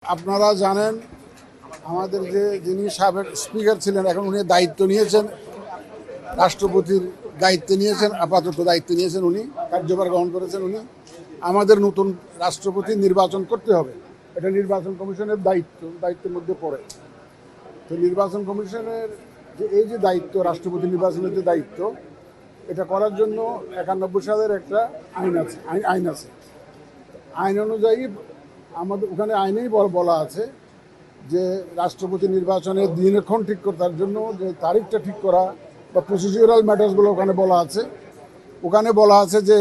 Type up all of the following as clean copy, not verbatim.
আপনারা জানেন আমাদের যিনি সাবেক স্পিকার ছিলেন এখন উনি দায়িত্ব নিয়েছেন, রাষ্ট্রপতির দায়িত্ব নিয়েছেন, আপাতত দায়িত্ব নিয়েছেন উনি, কার্যভার গ্রহণ করেছেন উনি। আমাদের নতুন রাষ্ট্রপতি নির্বাচন করতে হবে, এটা নির্বাচন কমিশনের দায়িত্বের মধ্যে পড়ে। তো নির্বাচন কমিশনের এই যে দায়িত্ব, রাষ্ট্রপতি নির্বাচনের যে দায়িত্ব, এটা করার জন্য 91 সালের একটা আইন আছে। আইন অনুযায়ী আমাদের ওখানে আইনেই বলা আছে যে রাষ্ট্রপতি নির্বাচনের দিনক্ষণ ঠিক করার জন্য যে তারিখটা ঠিক করা বা প্রসিডিউরাল ম্যাটার্সগুলো ওখানে বলা আছে যে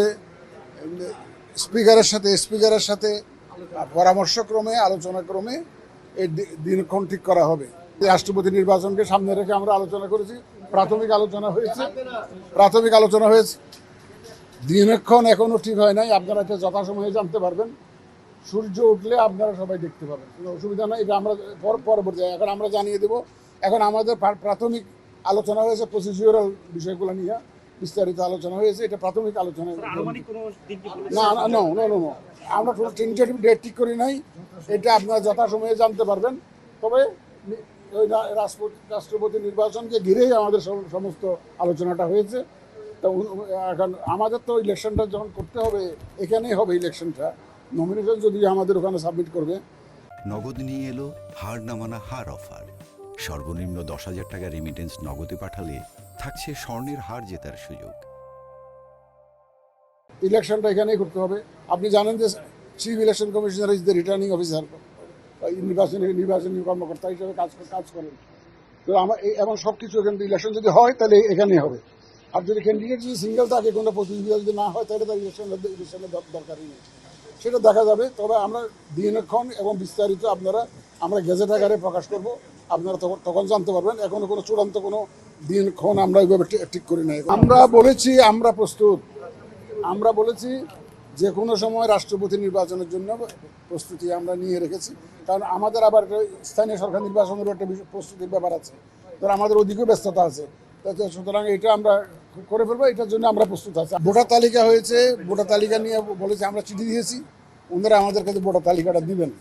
স্পিকারের সাথে পরামর্শক্রমে আলোচনাক্রমে এই দিনক্ষণ ঠিক করা হবে। রাষ্ট্রপতি নির্বাচনকে সামনে রেখে আমরা আলোচনা করেছি, প্রাথমিক আলোচনা হয়েছে। দিনক্ষণ এখনো ঠিক হয় নাই, আপনারা এটা যথাসময়ে জানতে পারবেন। সূর্য উঠলে আপনারা সবাই দেখতে পাবেন, কোনো অসুবিধা নাই। এটা আমরা পরবর্তী এখন আমরা জানিয়ে দেব। এখন আমাদের প্রাথমিক আলোচনা হয়েছে, প্রসিডিউরাল বিষয়গুলো নিয়ে বিস্তারিত আলোচনা হয়েছে। এটা প্রাথমিক আলোচনা। না, আমরা টেন্টেটিভ ডেট ঠিক করি নাই, এটা আপনারা যথাসময়ে জানতে পারবেন। তবে ওই রাষ্ট্রপতি নির্বাচনকে ঘিরেই আমাদের সমস্ত আলোচনাটা হয়েছে। তো এখন আমাদের তো ইলেকশনটা যখন করতে হবে, এখানেই হবে ইলেকশনটা। নমিনেশন যদি আমাদের ওখানে সাবমিট করবে। নগদ নিয়ে এলো হার না মানা হার অফার। সর্বনিম্ন 10,000 টাকা রেমিটেন্স নগদে পাঠালে থাকছে স্বর্ণের হার জেতার সুযোগ। ইলেকশনটা এখানেই করতে হবে। আপনি জানেন যে chief election commissioner is the returning officer, নির্বাচনী কর্মকর্তা হিসেবে কাজ করেন। তো এবং সব কিছু কিন্তু ইলেকশন যদি হয় তাহলে এখানেই হবে। আর যদি ক্যান্ডিডেট যদি সিঙ্গেল থাকে, কোনো প্রতিযোগিতা যদি না হয়, তাহলে তার ইলেকশনের দরকারই নেই, সেটা দেখা যাবে। তবে আমরা দিনক্ষণ এবং বিস্তারিত আমরা গেজেট আকারে প্রকাশ করব, আপনারা তখন জানতে পারবেন। এখনো কোনো চূড়ান্ত কোনো দিনক্ষণ আমরা ওইভাবে ঠিক করি নাই। আমরা বলেছি যে কোনো সময় রাষ্ট্রপতি নির্বাচনের জন্য প্রস্তুতি আমরা নিয়ে রেখেছি। কারণ আমাদের আবার স্থানীয় সরকার নির্বাচনেরও একটা প্রস্তুতির ব্যাপার আছে, ধর আমাদের ওদিকেও ব্যস্ততা আছে। সুতরাং এটা আমরা করে ফেলবো, এটার জন্য আমরা প্রস্তুত আছি। ভোটার তালিকা হয়েছে, ভোটার তালিকা নিয়ে বলেছে, আমরা চিঠি দিয়েছি, ওনারা আমাদের কাছে ভোটার তালিকাটা দিবেন।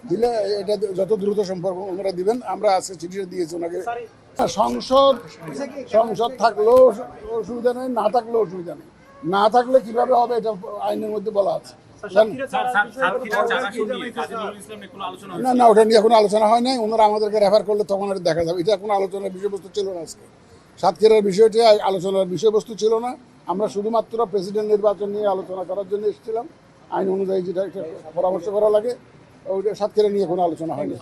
দিলে এটা যত দ্রুত সম্পর্ক ওনারা দিবেন। আমরা আজকে চিঠিটা দিয়েছি ওনাকে। সংসদ থাকলেও অসুবিধা নেই, না থাকলেও অসুবিধা নেই। না থাকলে কিভাবে হবে এটা আইনের মধ্যে বলা আছে। না, ওটা নিয়ে কোনো আলোচনা হয় নাই। ওনারা আমাদেরকে রেফার করলে তখন এটা দেখা যাবে। এটা কোনো আলোচনার বিষয়বস্তু ছিল না। আজকে সাতক্ষীরার বিষয়টি আলোচনার বিষয়বস্তু ছিল না। আমরা শুধুমাত্র প্রেসিডেন্ট নির্বাচন নিয়ে আলোচনা করার জন্য এসেছিলাম। আইন অনুযায়ী যেটা একটা পরামর্শ করা লাগে, ওইটা সাতক্ষীরা নিয়ে কোনো আলোচনা হয়নি।